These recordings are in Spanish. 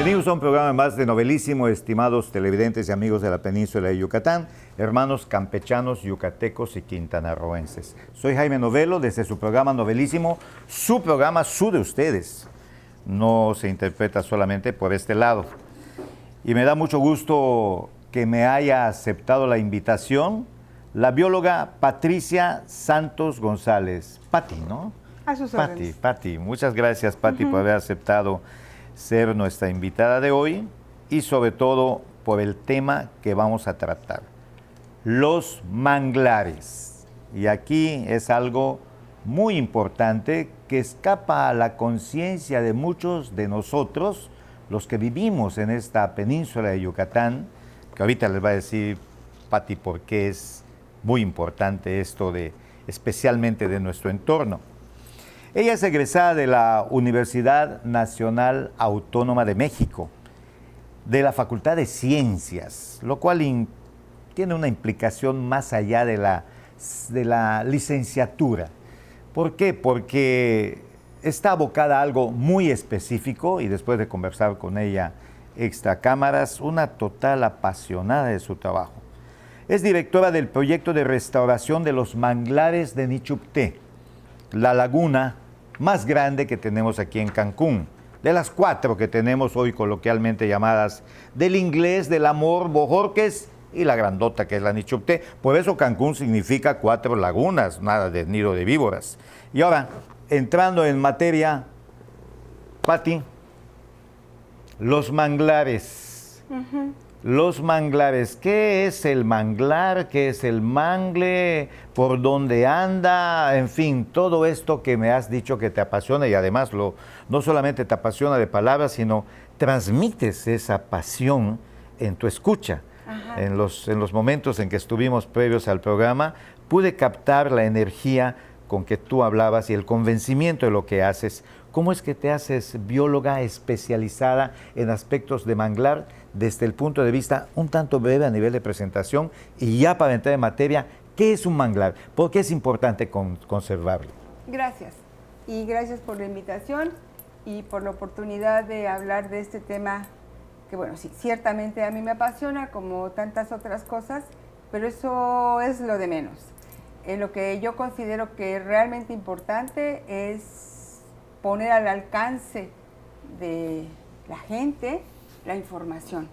Bienvenidos a un programa más de Novelísimo, estimados televidentes y amigos de la península de Yucatán, hermanos campechanos, yucatecos y quintanarroenses. Soy Jaime Novelo, desde su programa Novelísimo, su programa, su de ustedes. No se interpreta solamente por este lado. Y me da mucho gusto que me haya aceptado la invitación la bióloga Patricia Santos González. Pati, ¿no? A sus órdenes. Pati. Muchas gracias, Pati, por haber aceptado ser nuestra invitada de hoy y sobre todo por el tema que vamos a tratar, los manglares. Y aquí es algo muy importante que escapa a la conciencia de muchos de nosotros, los que vivimos en esta península de Yucatán, que ahorita les va a decir Pati por qué es muy importante esto especialmente de nuestro entorno. Ella es egresada de la Universidad Nacional Autónoma de México, de la Facultad de Ciencias, lo cual tiene una implicación más allá de la licenciatura. ¿Por qué? Porque está abocada a algo muy específico y después de conversar con ella extra cámaras, una total apasionada de su trabajo. Es directora del proyecto de restauración de los manglares de Nichupté, la laguna más grande que tenemos aquí en Cancún, de las 4 que tenemos hoy coloquialmente llamadas del inglés, del amor, Bojorquez y la grandota que es la Nichupté. Por eso Cancún significa 4 lagunas, nada de nido de víboras. Y ahora, entrando en materia, Pati, los manglares. Los manglares, ¿qué es el manglar? ¿Qué es el mangle? ¿Por dónde anda? En fin, todo esto que me has dicho que te apasiona y además no solamente te apasiona de palabras, sino transmites esa pasión en tu escucha. En los momentos en que estuvimos previos al programa, pude captar la energía con que tú hablabas y el convencimiento de lo que haces. ¿Cómo es que te haces bióloga especializada en aspectos de manglar desde el punto de vista un tanto breve a nivel de presentación? Y ya para entrar en materia, ¿qué es un manglar? ¿Por qué es importante conservarlo? Gracias. Y gracias por la invitación y por la oportunidad de hablar de este tema que, bueno, sí, ciertamente a mí me apasiona como tantas otras cosas, pero eso es lo de menos. Lo que yo considero que es realmente importante es poner al alcance de la gente la información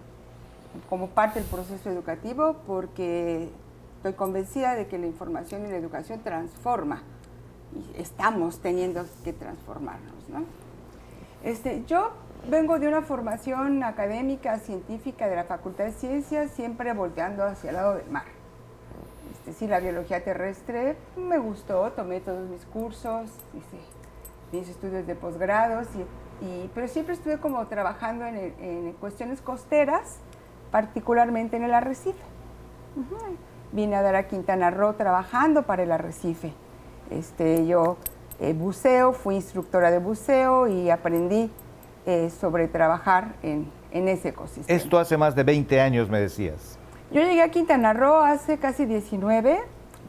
como parte del proceso educativo, porque estoy convencida de que la información y la educación transforma y estamos teniendo que transformarnos, ¿no? Yo vengo de una formación académica, científica de la Facultad de Ciencias, siempre volteando hacia el lado del mar. Sí, la biología terrestre me gustó, tomé todos mis cursos, hice mis estudios de posgrados, pero siempre estuve como trabajando en cuestiones costeras, particularmente en el arrecife. Vine a dar a Quintana Roo trabajando para el arrecife. Yo buceo, fui instructora de buceo y aprendí sobre trabajar en ese ecosistema. Esto hace más de 20 años, me decías. Yo llegué a Quintana Roo hace casi 19,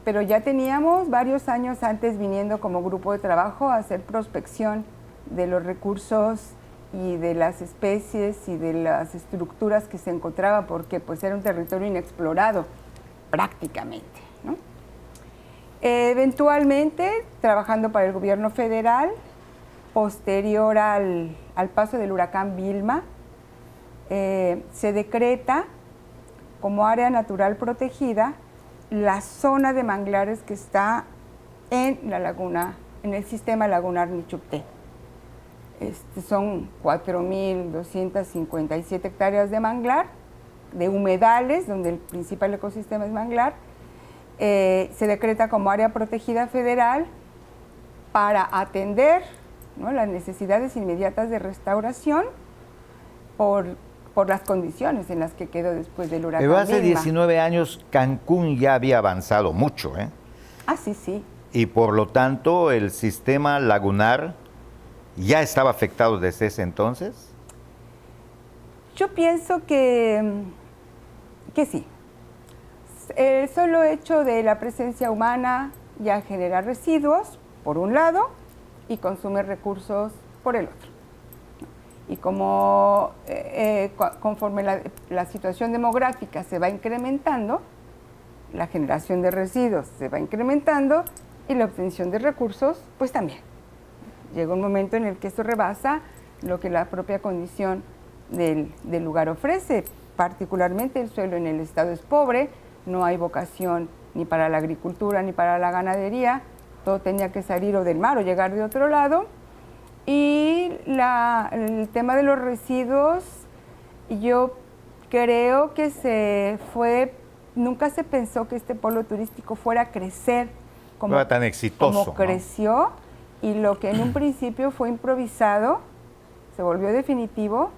pero ya teníamos varios años antes viniendo como grupo de trabajo a hacer prospección de los recursos y de las especies y de las estructuras que se encontraban, porque pues era un territorio inexplorado prácticamente, ¿no? Eventualmente, trabajando para el gobierno federal, posterior al paso del huracán Vilma, se decreta como área natural protegida la zona de manglares que está en la laguna, en el sistema lagunar Nichupté. Son 4.257 hectáreas de manglar, de humedales, donde el principal ecosistema es manglar. Se decreta como área protegida federal para atender, ¿no?, las necesidades inmediatas de restauración por las condiciones en las que quedó después del huracán. Pero hace Vilma. 19 años Cancún ya había avanzado mucho, ¿eh? Ah, sí. Y por lo tanto el sistema lagunar ya estaba afectado desde ese entonces. Yo pienso que sí. El solo hecho de la presencia humana ya genera residuos, por un lado, y consume recursos por el otro. Y como conforme la situación demográfica se va incrementando, la generación de residuos se va incrementando y la obtención de recursos, pues también. Llega un momento en el que esto rebasa lo que la propia condición del lugar ofrece. Particularmente el suelo en el estado es pobre, no hay vocación ni para la agricultura ni para la ganadería, todo tenía que salir o del mar o llegar de otro lado. Y el tema de los residuos, yo creo que nunca se pensó que este polo turístico fuera a crecer como, tan exitoso, como creció, ¿no? Y lo que en un principio fue improvisado se volvió definitivo,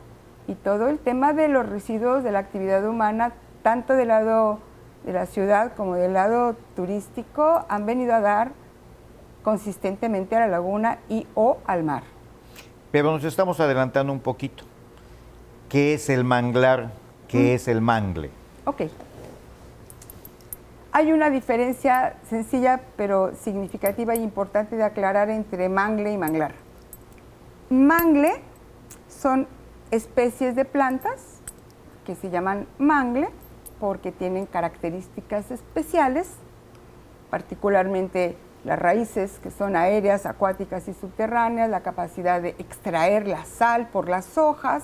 y todo el tema de los residuos de la actividad humana, tanto del lado de la ciudad como del lado turístico, han venido a dar consistentemente a la laguna y o al mar. Pero nos estamos adelantando un poquito. ¿Qué es el manglar? ¿Qué es el mangle? Ok. Hay una diferencia sencilla pero significativa e importante de aclarar entre mangle y manglar. Mangle son especies de plantas que se llaman mangle porque tienen características especiales, particularmente las raíces, que son aéreas, acuáticas y subterráneas, la capacidad de extraer la sal por las hojas,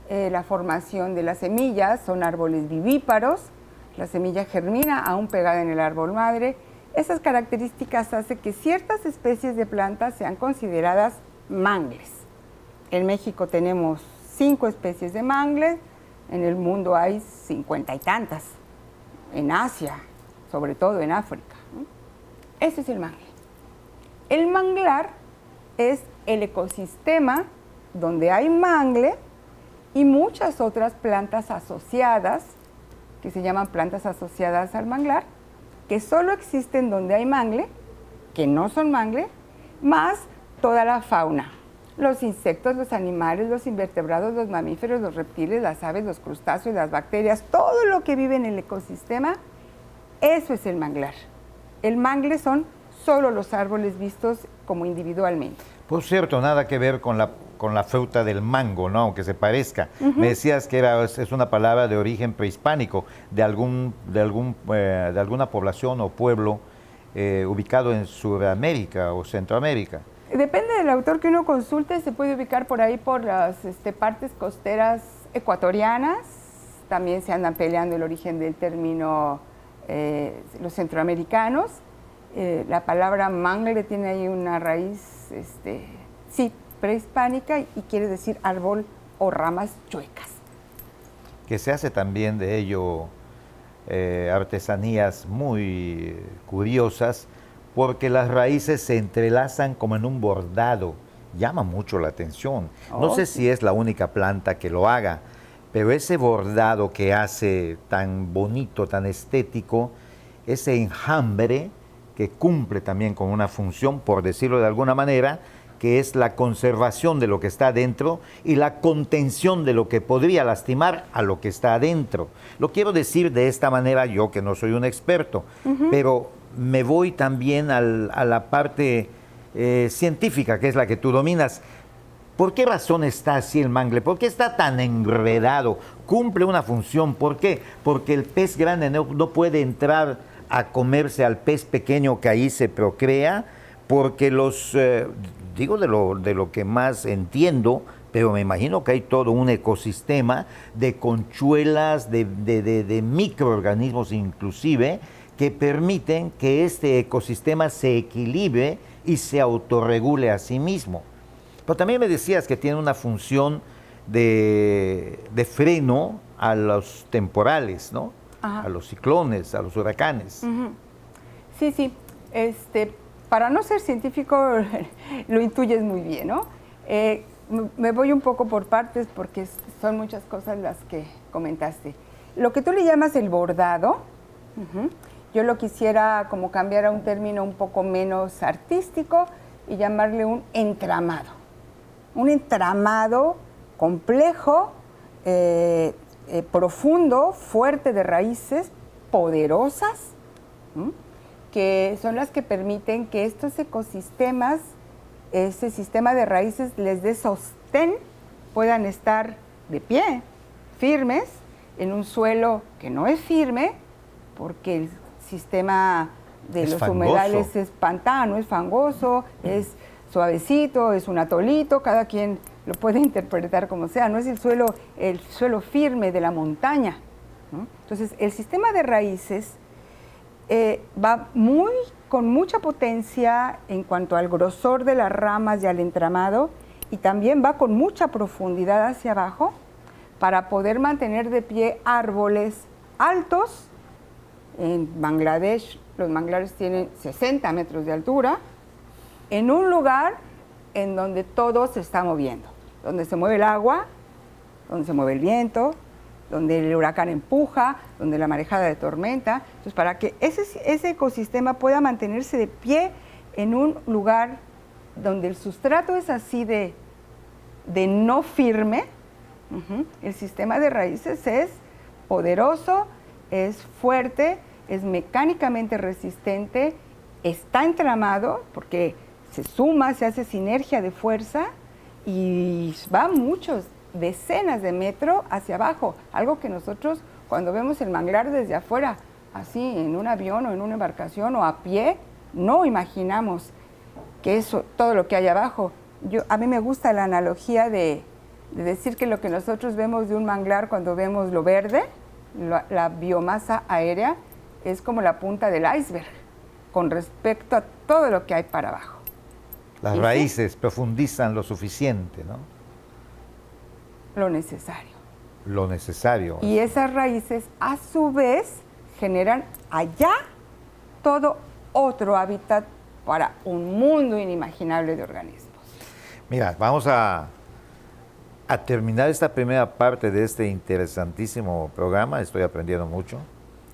la formación de las semillas, son árboles vivíparos, la semilla germina aún pegada en el árbol madre. Esas características hacen que ciertas especies de plantas sean consideradas mangles. En México tenemos 5 especies de mangles, en el mundo hay 50 y tantas, en Asia, sobre todo en África. Ese es el mangle. El manglar es el ecosistema donde hay mangle y muchas otras plantas asociadas, que se llaman plantas asociadas al manglar, que solo existen donde hay mangle, que no son mangle, más toda la fauna. Los insectos, los animales, los invertebrados, los mamíferos, los reptiles, las aves, los crustáceos, las bacterias, todo lo que vive en el ecosistema, eso es el manglar. El mangle son solo los árboles vistos como individualmente. Por cierto, nada que ver con la fruta del mango, ¿no? Aunque se parezca. Me decías que es una palabra de origen prehispánico, de alguna población o pueblo ubicado en Sudamérica o Centroamérica. Depende del autor que uno consulte, se puede ubicar por ahí por las partes costeras ecuatorianas. También se andan peleando el origen del término los centroamericanos. La palabra mangle tiene ahí una raíz, sí, prehispánica, y quiere decir árbol o ramas chuecas. Que se hace también de ello artesanías muy curiosas, porque las raíces se entrelazan como en un bordado. Llama mucho la atención. No sé si es la única planta que lo haga, pero ese bordado que hace tan bonito, tan estético, ese enjambre que cumple también con una función, por decirlo de alguna manera, que es la conservación de lo que está adentro y la contención de lo que podría lastimar a lo que está adentro. Lo quiero decir de esta manera, yo que no soy un experto, pero me voy también a la parte científica, que es la que tú dominas. ¿Por qué razón está así el mangle? ¿Por qué está tan enredado? ¿Cumple una función? ¿Por qué? Porque el pez grande no puede entrar a comerse al pez pequeño que ahí se procrea, porque digo de lo que más entiendo, pero me imagino que hay todo un ecosistema de conchuelas, de microorganismos inclusive, que permiten que este ecosistema se equilibre y se autorregule a sí mismo. Pero también me decías que tiene una función de freno a los temporales, ¿no? Ajá. A los ciclones, a los huracanes. Sí, sí. Para no ser científico, lo intuyes muy bien, ¿no? Me voy un poco por partes porque son muchas cosas las que comentaste. Lo que tú le llamas el bordado, yo lo quisiera como cambiar a un término un poco menos artístico y llamarle un entramado. Un entramado complejo, profundo, fuerte de raíces poderosas, que son las que permiten que estos ecosistemas, ese sistema de raíces les dé sostén puedan estar de pie, firmes, en un suelo que no es firme, porque el sistema de los humedales es pantano, es fangoso, es suavecito, es un atolito, cada quien lo puede interpretar como sea, no es el suelo firme de la montaña, ¿no? Entonces, el sistema de raíces va con mucha potencia en cuanto al grosor de las ramas y al entramado, y también va con mucha profundidad hacia abajo para poder mantener de pie árboles altos. En Bangladesh los manglares tienen 60 metros de altura, en un lugar en donde todo se está moviendo, donde se mueve el agua, donde se mueve el viento, donde el huracán empuja, donde la marejada de tormenta. Entonces, para que ese ecosistema pueda mantenerse de pie en un lugar donde el sustrato es así de no firme, el sistema de raíces es poderoso, es fuerte, es mecánicamente resistente, está entramado porque se suma, se hace sinergia de fuerza y va decenas de metros hacia abajo, algo que nosotros cuando vemos el manglar desde afuera, así en un avión o en una embarcación o a pie, no imaginamos que eso, todo lo que hay abajo. A mí me gusta la analogía de decir que lo que nosotros vemos de un manglar cuando vemos lo verde, la biomasa aérea, es como la punta del iceberg con respecto a todo lo que hay para abajo. Las raíces profundizan lo suficiente, ¿no? Lo necesario. Lo necesario. Y esas raíces, a su vez, generan allá todo otro hábitat para un mundo inimaginable de organismos. Mira, vamos a terminar esta primera parte de este interesantísimo programa. Estoy aprendiendo mucho.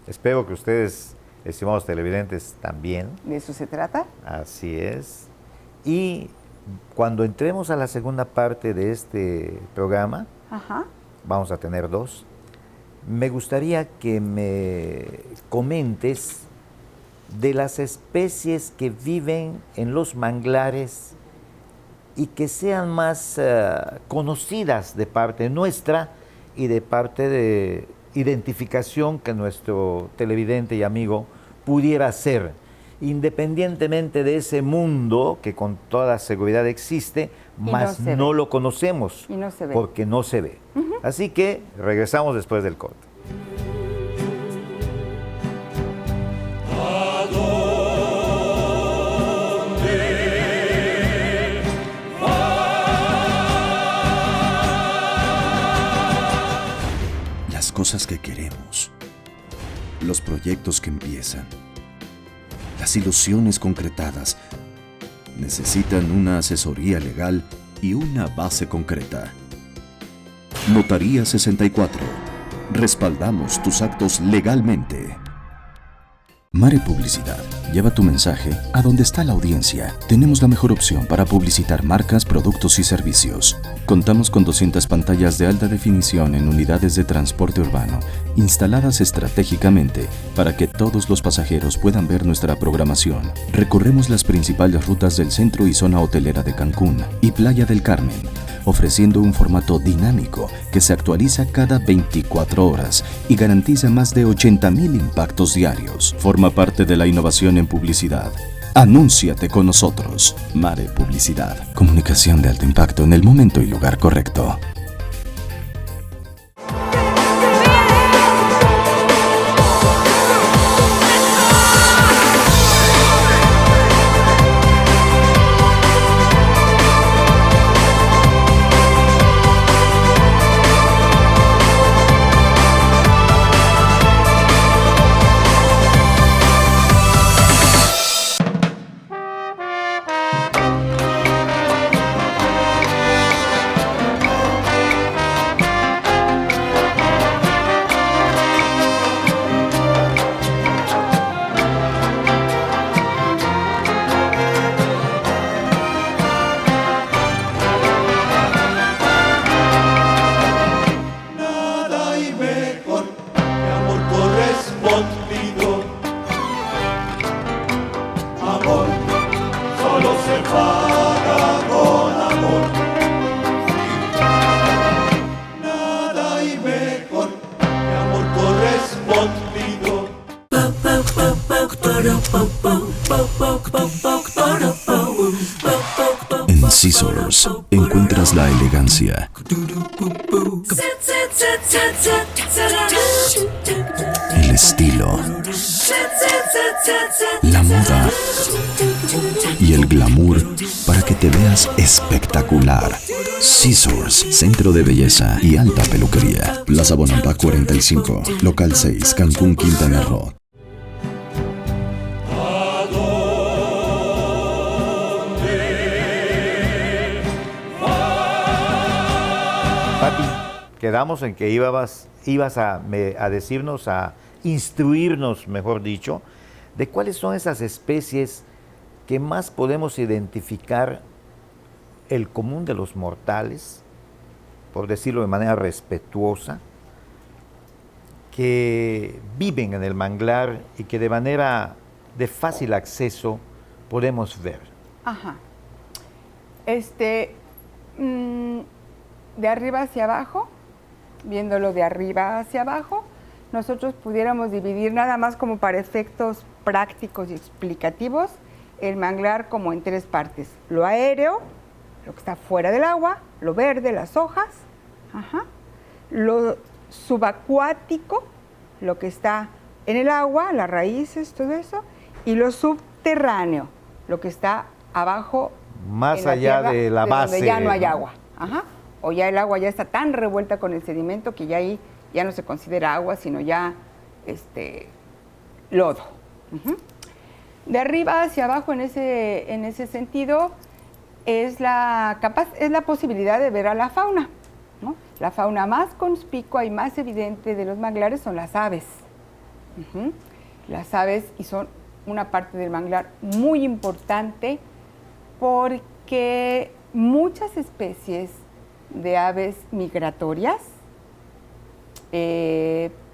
Espero que ustedes, estimados televidentes, también. ¿De eso se trata? Así es. Y cuando entremos a la segunda parte de este programa, vamos a tener dos, me gustaría que me comentes de las especies que viven en los manglares y que sean más conocidas de parte nuestra y de parte de identificación que nuestro televidente y amigo pudiera hacer, independientemente de ese mundo que con toda seguridad existe, mas no lo conocemos y no se ve. Porque no se ve. Así que regresamos después del corte. Las cosas que queremos, los proyectos que empiezan, las ilusiones concretadas necesitan una asesoría legal y una base concreta. Notaría 64. Respaldamos tus actos legalmente. Mare Publicidad. Lleva tu mensaje a donde está la audiencia. Tenemos la mejor opción para publicitar marcas, productos y servicios. Contamos con 200 pantallas de alta definición en unidades de transporte urbano, instaladas estratégicamente para que todos los pasajeros puedan ver nuestra programación. Recorremos las principales rutas del centro y zona hotelera de Cancún y Playa del Carmen, ofreciendo un formato dinámico que se actualiza cada 24 horas y garantiza más de 80,000 impactos diarios. Forma parte de la innovación en publicidad. Anúnciate con nosotros. Mare Publicidad. Comunicación de alto impacto en el momento y lugar correcto. Scissors encuentras la elegancia, el estilo, la moda y el glamour para que te veas espectacular. Scissors, centro de belleza y alta peluquería. Plaza Bonampak 45, local 6, Cancún, Quintana Roo. Pati, quedamos en que ibas a decirnos, a instruirnos, mejor dicho, de cuáles son esas especies que más podemos identificar el común de los mortales, por decirlo de manera respetuosa, que viven en el manglar y que de manera de fácil acceso podemos ver. Ajá. De arriba hacia abajo, viéndolo de arriba hacia abajo, nosotros pudiéramos dividir nada más como para efectos prácticos y explicativos el manglar como en 3 partes. Lo aéreo, lo que está fuera del agua, lo verde, las hojas, lo subacuático, lo que está en el agua, las raíces, todo eso, y lo subterráneo, lo que está abajo, más allá tierra, de la base. donde ya no hay agua. O ya el agua ya está tan revuelta con el sedimento que ya ahí ya no se considera agua, sino ya lodo. De arriba hacia abajo en ese sentido es la posibilidad de ver a la fauna, ¿no? La fauna más conspicua y más evidente de los manglares son las aves. Las aves, y son una parte del manglar muy importante porque muchas especies de aves migratorias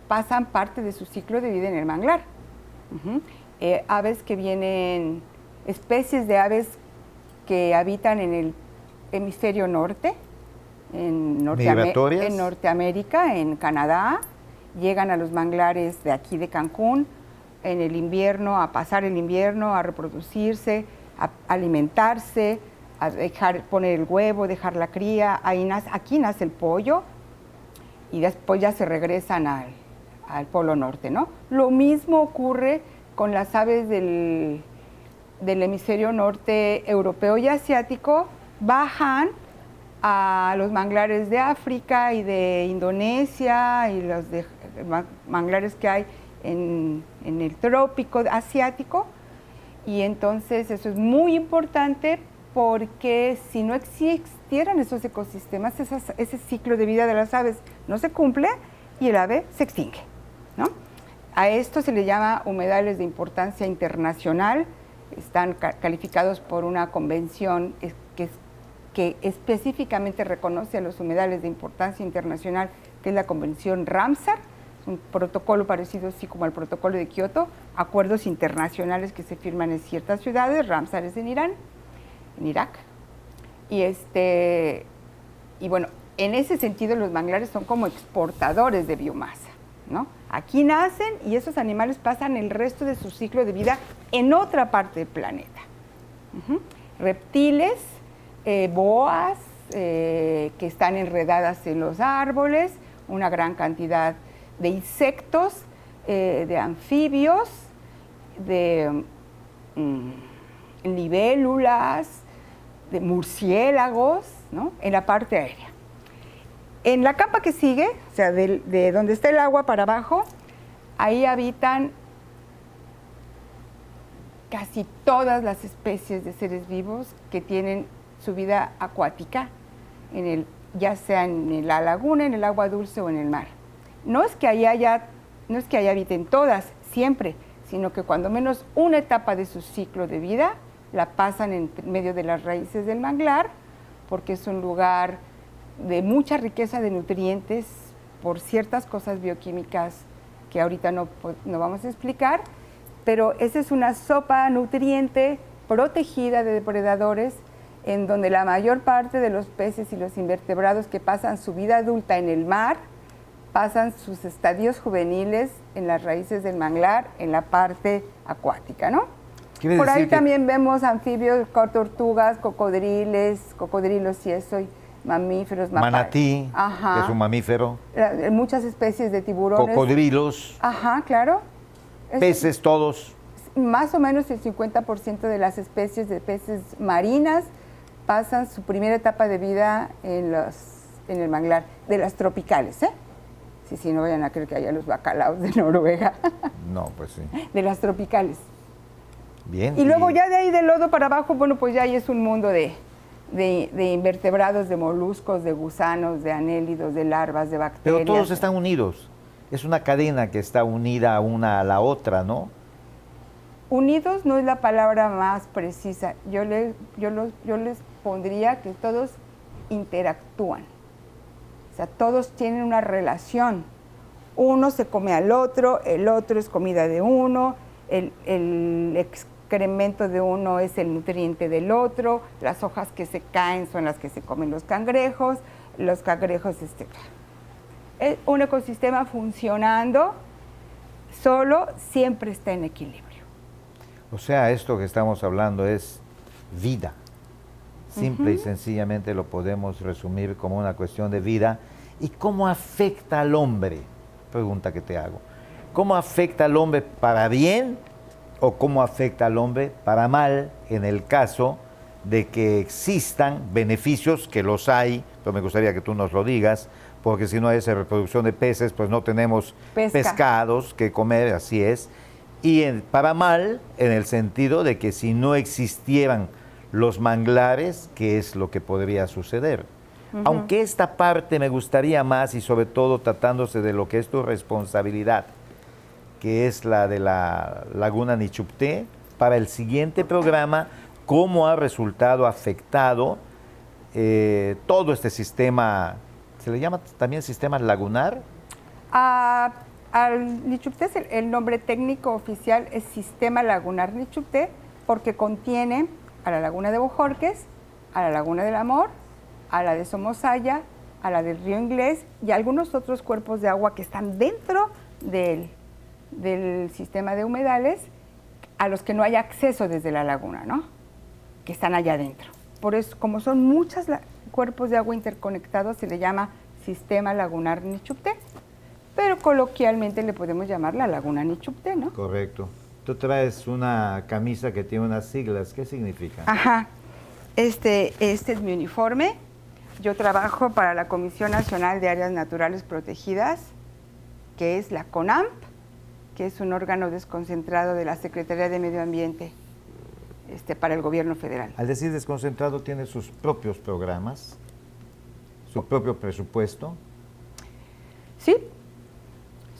pasan parte de su ciclo de vida en el manglar. Aves que vienen, especies de aves que habitan en el hemisferio norte, en Norteamérica, en Canadá, llegan a los manglares de aquí de Cancún en el invierno, a pasar el invierno, a reproducirse, a alimentarse, a poner el huevo, dejar la cría. Aquí nace el pollo y después ya se regresan al Polo Norte, ¿no? Lo mismo ocurre con las aves del hemisferio norte europeo y asiático, bajan a los manglares de África y de Indonesia y los manglares que hay en el trópico asiático, y entonces eso es muy importante porque si no existieran esos ecosistemas, ese ciclo de vida de las aves no se cumple y el ave se extingue, ¿no? A esto se le llama humedales de importancia internacional. Están calificados por una convención que específicamente reconoce a los humedales de importancia internacional, que es la Convención Ramsar. Es un protocolo parecido así como al protocolo de Kioto, acuerdos internacionales que se firman en ciertas ciudades. Ramsar es en Irán, en Irak. Y bueno, en ese sentido los manglares son como exportadores de biomasa, ¿no? Aquí nacen y esos animales pasan el resto de su ciclo de vida en otra parte del planeta. Reptiles, boas que están enredadas en los árboles, una gran cantidad de insectos, de anfibios, de libélulas, de murciélagos, ¿no? En la parte aérea. En la capa que sigue, o sea, de donde está el agua para abajo, ahí habitan casi todas las especies de seres vivos que tienen su vida acuática, ya sea en la laguna, en el agua dulce o en el mar. No es que ahí habiten todas, siempre, sino que cuando menos una etapa de su ciclo de vida la pasan en medio de las raíces del manglar, porque es un lugar de mucha riqueza de nutrientes por ciertas cosas bioquímicas que ahorita no vamos a explicar, pero esa es una sopa nutriente protegida de depredadores, en donde la mayor parte de los peces y los invertebrados que pasan su vida adulta en el mar, pasan sus estadios juveniles en las raíces del manglar, en la parte acuática, ¿no? Quiere Por ahí decir que- también vemos anfibios, tortugas, cocodrilos y eso, y mamíferos. manatí, Ajá. que es un mamífero, Muchas especies de tiburones. cocodrilos, Ajá, claro. Es- peces todos. Más o menos el 50% de las especies de peces marinas pasan su primera etapa de vida en el manglar, de las tropicales, ¿eh? Sí, no vayan a creer que haya los bacalaos de Noruega, No, pues sí. de las tropicales. Bien. Y luego ya de ahí del lodo para abajo, bueno, pues ya ahí es un mundo de invertebrados, de moluscos, de gusanos, de anélidos, de larvas, de bacterias. Pero todos están unidos. Es una cadena que está unida una a la otra, ¿no? Unidos no es la palabra más precisa. Yo les pondría que todos interactúan. O sea, todos tienen una relación. Uno se come al otro, el otro es comida de uno, el excremento de uno es el nutriente del otro, las hojas que se caen son las que se comen los cangrejos, un ecosistema funcionando solo siempre está en equilibrio. O sea, esto que estamos hablando es vida. Simple y sencillamente lo podemos resumir como una cuestión de vida. ¿Y cómo afecta al hombre? Pregunta que te hago. ¿Cómo afecta al hombre para bien o cómo afecta al hombre para mal en el caso de que existan beneficios, que los hay, pero me gustaría que tú nos lo digas, porque si no hay esa reproducción de peces, pues no tenemos pescados que comer, así es. Y para mal, en el sentido de que si no existieran los manglares, ¿qué es lo que podría suceder? Aunque esta parte me gustaría más, y sobre todo tratándose de lo que es tu responsabilidad, que es la de la Laguna Nichupté, para el siguiente programa, cómo ha resultado afectado todo este sistema, ¿se le llama también sistema lagunar? Al Nichupté, el nombre técnico oficial es Sistema Lagunar Nichupté, porque contiene a la Laguna de Bojorquez, a la Laguna del Amor, a la de Somosaya, a la del Río Inglés y algunos otros cuerpos de agua que están dentro del sistema de humedales, a los que no hay acceso desde la laguna, ¿no? Que están allá adentro. Por eso, como son muchos cuerpos de agua interconectados, se le llama Sistema Lagunar Nichupté, pero coloquialmente le podemos llamar la Laguna Nichupté, ¿no? Correcto. Tú traes una camisa que tiene unas siglas, ¿qué significa? Ajá. Este es mi uniforme. Yo trabajo para la Comisión Nacional de Áreas Naturales Protegidas, que es la CONAMP, que es un órgano desconcentrado de la Secretaría de Medio Ambiente para el gobierno federal. Al decir desconcentrado, tiene sus propios programas, su propio presupuesto. Sí,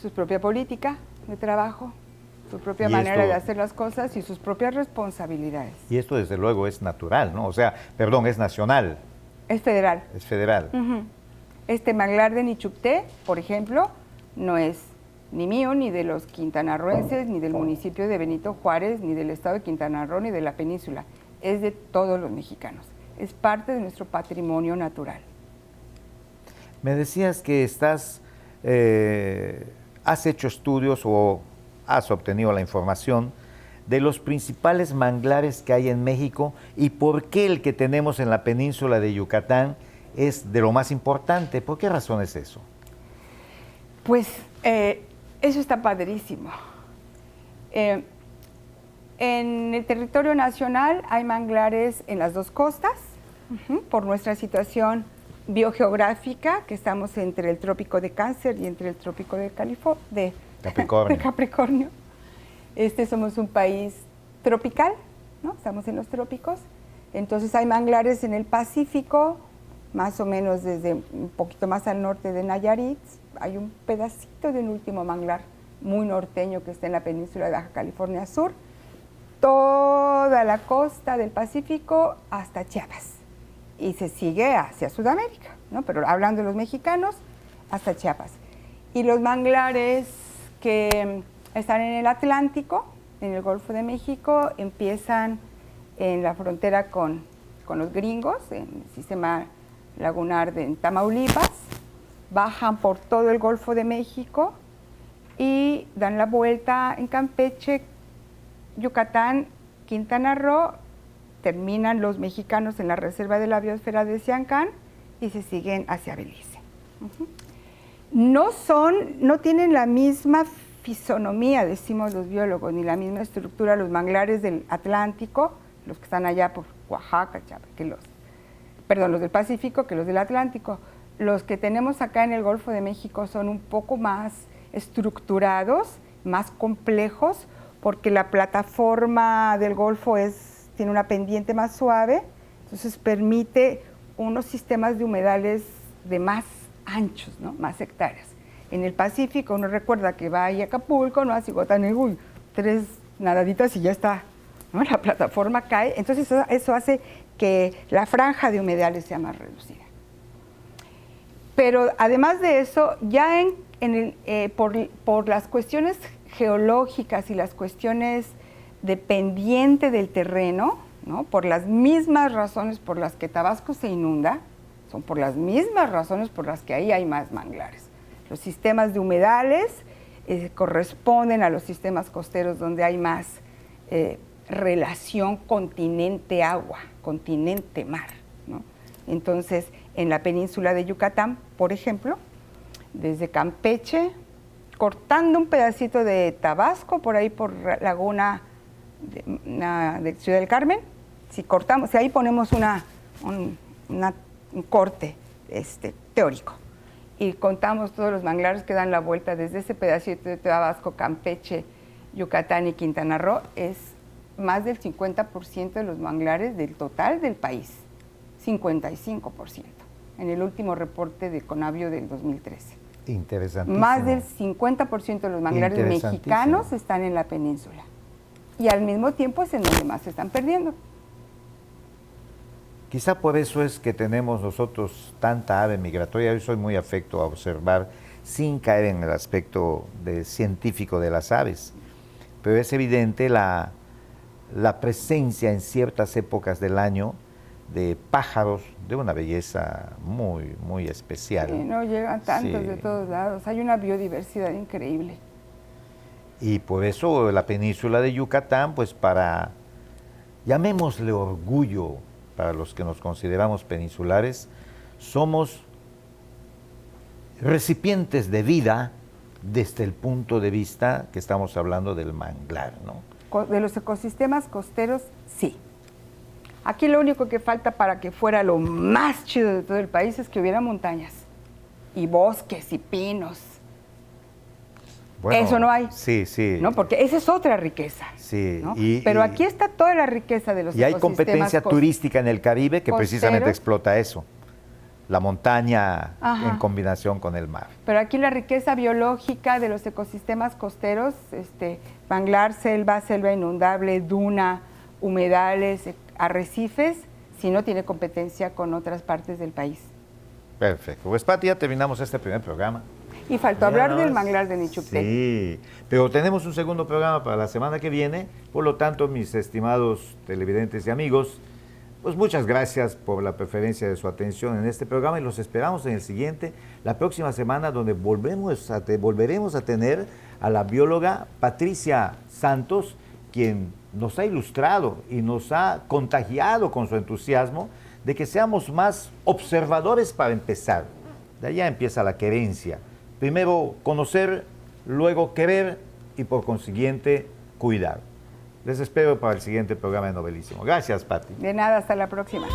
su propia política de trabajo, su propia manera de hacer las cosas y sus propias responsabilidades. Y esto desde luego es natural, ¿no? O sea, perdón, es nacional. Es federal. Es federal. Este manglar de Nichupté, por ejemplo, no es ni mío, ni de los quintanarroenses, ni del municipio de Benito Juárez, ni del estado de Quintana Roo, ni de la península. Es de todos los mexicanos. Es parte de nuestro patrimonio natural. Me decías que has hecho estudios o has obtenido la información de los principales manglares que hay en México y por qué el que tenemos en la península de Yucatán es de lo más importante. ¿Por qué razón es eso? Pues eso está padrísimo. En el territorio nacional hay manglares en las dos costas, por nuestra situación biogeográfica, que estamos entre el trópico de Cáncer y entre el trópico de Capricornio. de Capricornio. Somos un país tropical, ¿no? Estamos en los trópicos. Entonces hay manglares en el Pacífico, más o menos desde un poquito más al norte de Nayarit. Hay un pedacito de un último manglar muy norteño que está en la península de Baja California Sur, toda la costa del Pacífico hasta Chiapas. Y se sigue hacia Sudamérica, ¿no? Pero hablando de los mexicanos, hasta Chiapas. Y los manglares que están en el Atlántico, en el Golfo de México, empiezan en la frontera con los gringos, en el sistema lagunar de Tamaulipas, bajan por todo el Golfo de México y dan la vuelta en Campeche, Yucatán, Quintana Roo, terminan los mexicanos en la Reserva de la Biosfera de Siancán y se siguen hacia Belice. No tienen la misma fisonomía, decimos los biólogos, ni la misma estructura los manglares del Atlántico, los que están allá por Oaxaca, los del Pacífico, que los del Atlántico. Los que tenemos acá en el Golfo de México son un poco más estructurados, más complejos, porque la plataforma del Golfo tiene una pendiente más suave, entonces permite unos sistemas de humedales de más anchos, ¿no? Más hectáreas. En el Pacífico uno recuerda que va a Acapulco, ¿no? A Zihuatanejo, 3 nadaditas y ya está, ¿no? La plataforma cae, entonces eso hace que la franja de humedales sea más reducida. Pero además de eso, ya por las cuestiones geológicas y las cuestiones de pendiente del terreno, ¿no? Por las mismas razones por las que Tabasco se inunda, son por las mismas razones por las que ahí hay más manglares. Los sistemas de humedales corresponden a los sistemas costeros donde hay más relación continente-agua, continente-mar, ¿no? Entonces, en la península de Yucatán, por ejemplo, desde Campeche, cortando un pedacito de Tabasco, por ahí por Laguna de Ciudad del Carmen, si ahí ponemos un corte teórico y contamos todos los manglares que dan la vuelta desde ese pedacito de Tabasco, Campeche, Yucatán y Quintana Roo, es más del 50% de los manglares del total del país, 55%, en el último reporte de Conavio del 2013. Interesantísimo. Más del 50% de los manglares mexicanos están en la península. Y al mismo tiempo es en donde más se están perdiendo. Quizá por eso es que tenemos nosotros tanta ave migratoria. Yo soy muy afecto a observar, sin caer en el aspecto científico de las aves. Pero es evidente la presencia en ciertas épocas del año de pájaros de una belleza muy, muy especial. Sí, no llegan tantos de todos lados. Hay una biodiversidad increíble. Y por eso la península de Yucatán, pues llamémosle orgullo, para los que nos consideramos peninsulares, somos recipientes de vida desde el punto de vista que estamos hablando del manglar, ¿no? De los ecosistemas costeros, sí. Aquí lo único que falta para que fuera lo más chido de todo el país es que hubiera montañas y bosques y pinos. Bueno, eso no hay. Sí, sí. ¿No? Porque esa es otra riqueza. Sí. ¿No? Pero aquí está toda la riqueza de los ecosistemas. Y hay competencia turística en el Caribe que precisamente explota eso. La montaña en combinación con el mar. Pero aquí la riqueza biológica de los ecosistemas costeros, manglar, selva inundable, duna, humedales, arrecifes, si no tiene competencia con otras partes del país. Perfecto. Pues Pati, ya terminamos este primer programa. Y faltó hablar del manglar de Nichupté. Sí, pero tenemos un segundo programa para la semana que viene. Por lo tanto, mis estimados televidentes y amigos, pues muchas gracias por la preferencia de su atención en este programa y los esperamos en el siguiente, la próxima semana, donde volveremos a tener a la bióloga Patricia Santos, quien nos ha ilustrado y nos ha contagiado con su entusiasmo de que seamos más observadores para empezar. De allá empieza la querencia. Primero conocer, luego querer y por consiguiente cuidar. Les espero para el siguiente programa de Novelísimo. Gracias, Pati. De nada, hasta la próxima.